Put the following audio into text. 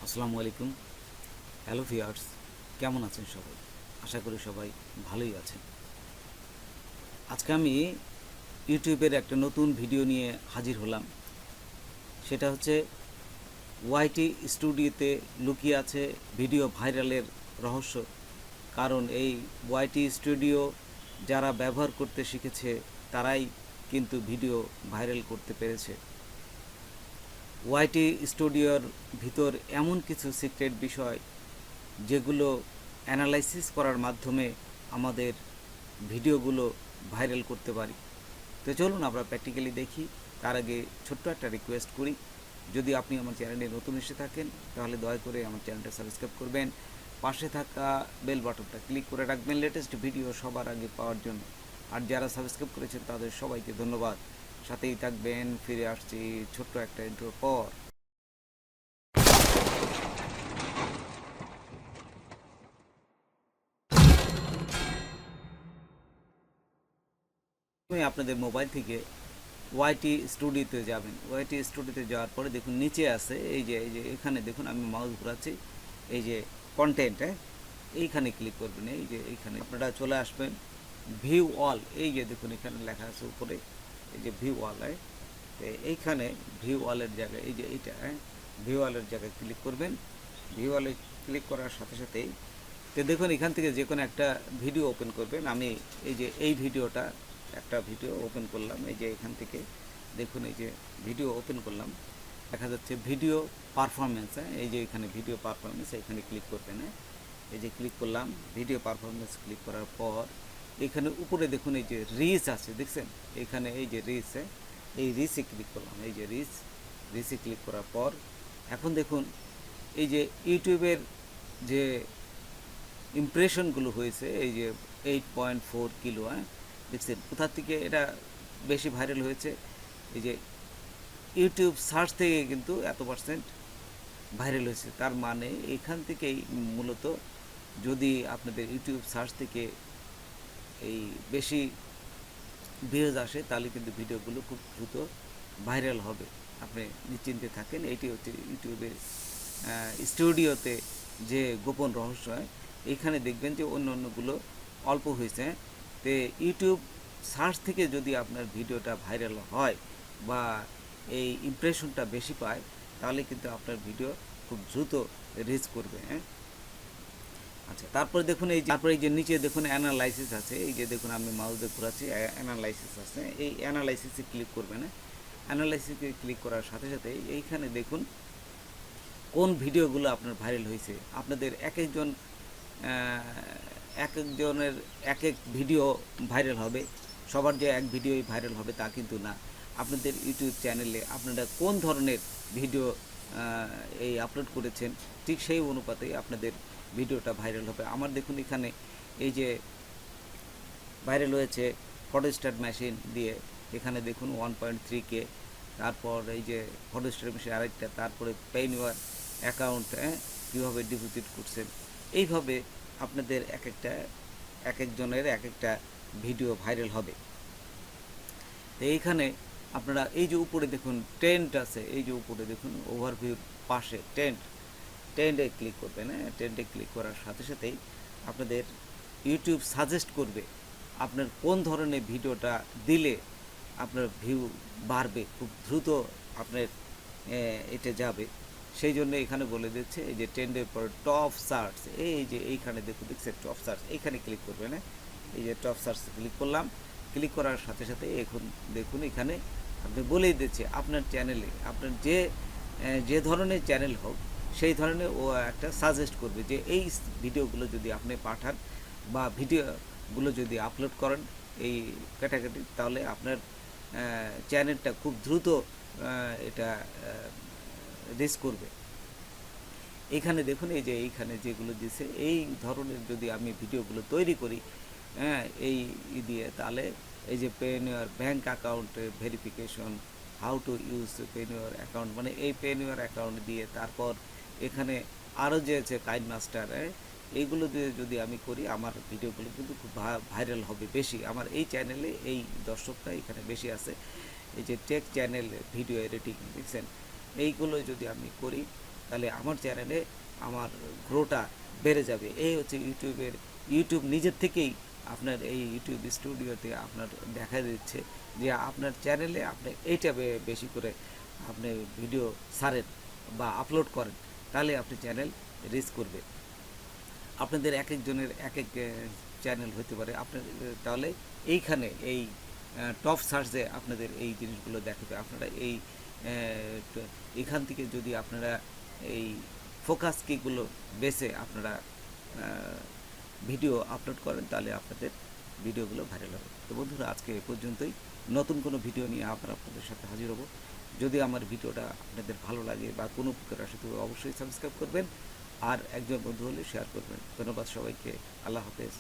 আসসালামু আলাইকুম। Hello viewers, কেমন আছেন সবাই? আশা করি সবাই ভালোই আছেন। আজকে আমি ইউটিউবের একটা নতুন ভিডিও নিয়ে হাজির হলাম। সেটা হচ্ছে ওয়াইটি স্টুডিওতে লুকিয়ে আছে ভিডিও ভাইরালের রহস্য। কারণ এই ওয়াইটি স্টুডিও যারা ব্যবহার করতে শিখেছে তারাই কিন্তু ভিডিও ভাইরাল করতে পেরেছে। ওয়াইটি স্টুডিওর ভিতর এমন কিছু সিক্রেট বিষয় যেগুলো অ্যানালাইসিস করার মাধ্যমে আমাদের ভিডিওগুলো ভাইরাল করতে পারি। তো চলুন আমরা প্র্যাকটিক্যালি দেখি। তার আগে ছোট্ট একটা রিকোয়েস্ট করি, যদি আপনি আমার চ্যানেলে নতুন এসে থাকেন তাহলে দয়া করে আমার চ্যানেলটা সাবস্ক্রাইব করবেন, পাশে থাকা বেল বাটনটা ক্লিক করে রাখবেন লেটেস্ট ভিডিও সবার আগে পাওয়ার জন্য। আর যারা সাবস্ক্রাইব করেছেন তাদের সবাইকে ধন্যবাদ। সাথেই থাকবেন। ফিরে আসছি ছোট্ট একটা ইন্ট্রোর পর। আপনাদের মোবাইল থেকে ওয়াইটি স্টুডিওতে যাবেন। ওয়াইটি স্টুডিওতে যাওয়ার পরে দেখুন নিচে আছে এই যে এখানে দেখুন আমি মাউস ঘোরাচ্ছি, এই যে কন্টেন্ট, এইখানে ক্লিক করবেন। এই যে এইখানে আপনারা চলে আসবেন ভিউ অল। এই যে দেখুন এখানে লেখা আছে উপরে, এই যে ভিউ অল। তো এইখানে ভিউ অলের জায়গায় এই যে এইটা ভিউ অলের জায়গায় ক্লিক করবেন। ভিউ অলে ক্লিক করার সাথে সাথেই তো দেখুন এখান থেকে যে কোনো একটা ভিডিও ওপেন করবেন। আমি এই যে এই ভিডিওটা একটা ভিডিও ওপেন করলাম। এই যে এখান থেকে দেখুন এই যে ভিডিও ওপেন করলাম, দেখা যাচ্ছে ভিডিও পারফরমেন্স। এই যে এখানে ভিডিও পারফরমেন্স, এখানে ক্লিক করবেন। এই যে ক্লিক করলাম, ভিডিও পারফরমেন্স ক্লিক করার পর এখানে উপরে দেখুন এই যে রিচ আছে, দেখছেন এখানে এই যে রিচ, এই রিচে ক্লিক করলাম। এই যে রিচে ক্লিক করার পর এখন দেখুন এই যে ইউটিউবের যে ইমপ্রেশনগুলো হয়েছে, এই যে 8.4 কিলো, দেখছেন কোথা থেকে এটা বেশি ভাইরাল হয়েছে। এই যে ইউটিউব সার্চ থেকে কিন্তু এত পার্সেন্ট ভাইরাল হয়েছে। তার মানে এখান থেকেই মূলত যদি আপনাদের ইউটিউব সার্চ থেকে এই বেশি ভিউজ আসে তাহলে কিন্তু ভিডিওগুলো খুব দ্রুত ভাইরাল হবে। আপনি নিশ্চিন্তে থাকেন। এইটি হচ্ছে ইউটিউবের স্টুডিওতে যে গোপন রহস্য। এইখানে দেখবেন যে অন্য অন্যগুলো অল্প হয়েছে। তো ইউটিউব সার্চ থেকে যদি আপনার ভিডিওটা ভাইরাল হয় বা এই ইমপ্রেশনটা বেশি পায় তাহলে কিন্তু আপনার ভিডিও খুব দ্রুত রিচ করবে। আচ্ছা, তারপরে দেখুন এই যে নিচে দেখুন অ্যানালাইসিস আছে। এই যে দেখুন আমি মাউস দিয়ে ঘোরাচ্ছি, অ্যানালাইসিস আছে। এই অ্যানালাইসিসে ক্লিক করবেন। অ্যানালাইসিসে ক্লিক করার সাথে সাথে এইখানে দেখুন কোন ভিডিওগুলো আপনার ভাইরাল হয়েছে। আপনাদের এক একজনের এক এক ভিডিও ভাইরাল হবে। সবার যে এক ভিডিওই ভাইরাল হবে তা কিন্তু না। আপনাদের ইউটিউব চ্যানেলে আপনারা কোন ধরনের ভিডিও এই আপলোড করেছেন ঠিক সেই অনুপাতেই আপনাদের ভিডিওটা ভাইরাল হবে। আমার দেখুন এখানে এই যে ভাইরাল হয়েছে ফটোস্ট্যাট মেশিন দিয়ে, এখানে দেখুন 1.3K। তারপর এই যে ফটোস্ট্যাট মেশিন আরেকটা, তারপরে পেইনওয়ার অ্যাকাউন্ট কীভাবে ডিপোজিট করছেন। এইভাবে আপনাদের এক একজনের এক একটা ভিডিও ভাইরাল হবে। তো এইখানে আপনারা এই যে উপরে দেখুন ট্রেন্ড আছে, এই যে উপরে দেখুন ওভারভিউর পাশে ট্রেন্ডে ক্লিক করবেন। ট্রেন্ডে ক্লিক করার সাথে সাথেই আপনাদের ইউটিউব সাজেস্ট করবে আপনার কোন ধরনের ভিডিওটা দিলে আপনার ভিউ বাড়বে, খুব দ্রুত আপনার এটা যাবে। সেই জন্য এখানে বলে দিচ্ছে এই যে ট্রেন্ডের পর টপ সার্চ, এই যে এইখানে দেখছেন টপ সার্চ, এইখানে ক্লিক করবেন। এই যে টপ সার্চ ক্লিক করলাম। ক্লিক করার সাথে সাথে এখন দেখুন এখানে আপনি বলেই দিচ্ছে আপনার চ্যানেলে আপনার যে ধরনের চ্যানেল হোক সেই ধরনের ও একটা সাজেস্ট করবে যে এই ভিডিওগুলো যদি আপনি পাঠান বা ভিডিওগুলো যদি আপলোড করেন এই ক্যাটাগরি, তাহলে আপনার চ্যানেলটা খুব দ্রুত এটা রিচ করবে। এখানে দেখুন এই যে এইখানে যেগুলো দিছে এই ধরনের যদি আমি ভিডিওগুলো তৈরি করি এই দিয়ে, তাহলে এই যে Payoneer bank account verification, how to use Payoneer account, মানে এই পেনিওর অ্যাকাউন্ট দিয়ে, তারপর এখানে আরও যে আছে কাইন মাস্টার, এইগুলো দিয়ে যদি আমি করি আমার ভিডিওগুলো কিন্তু খুব ভাইরাল হবে বেশি। আমার এই চ্যানেলে এই দর্শকটা এখানে বেশি আছে। এই যে টেক চ্যানেল ভিডিও এডিটিং দেখছেন, এইগুলো যদি আমি করি তাহলে আমার চ্যানেলে আমার গ্রোটা বেড়ে যাবে। এই হচ্ছে ইউটিউব নিজের থেকেই আপনার এই ইউটিউব স্টুডিওতে আপনার দেখা দিচ্ছে যে আপনার চ্যানেলে আপনি এইটা বেশি করে আপনি ভিডিও ছাড়েন বা আপলোড করেন, তাহলে আপনি চ্যানেল রিচ করবে। আপনাদের এক একজনের এক এক চ্যানেল হতে পারে আপনার, তাহলে এইখানে এই টপ সার্চে আপনাদের এই জিনিসগুলো দেখাবে। আপনারা এই এখান থেকে যদি আপনারা এই ফোকাস কিগুলো বেছে আপনারা ভিডিও আপলোড করেন, তাহলে আপনাদের ভিডিওগুলো ভাইরাল হবে। তো বন্ধুরা, আজকে এ পর্যন্তই। নতুন কোনো ভিডিও নিয়ে আবার আপনাদের সাথে হাজির হব। যদি আমার ভিডিওটা আপনাদের ভালো লাগে বা কোনো উপকার আসে, তবে অবশ্যই সাবস্ক্রাইব করবেন আর একজন বন্ধু হলে শেয়ার করবেন। ধন্যবাদ সবাইকে। আল্লাহ হাফেজ।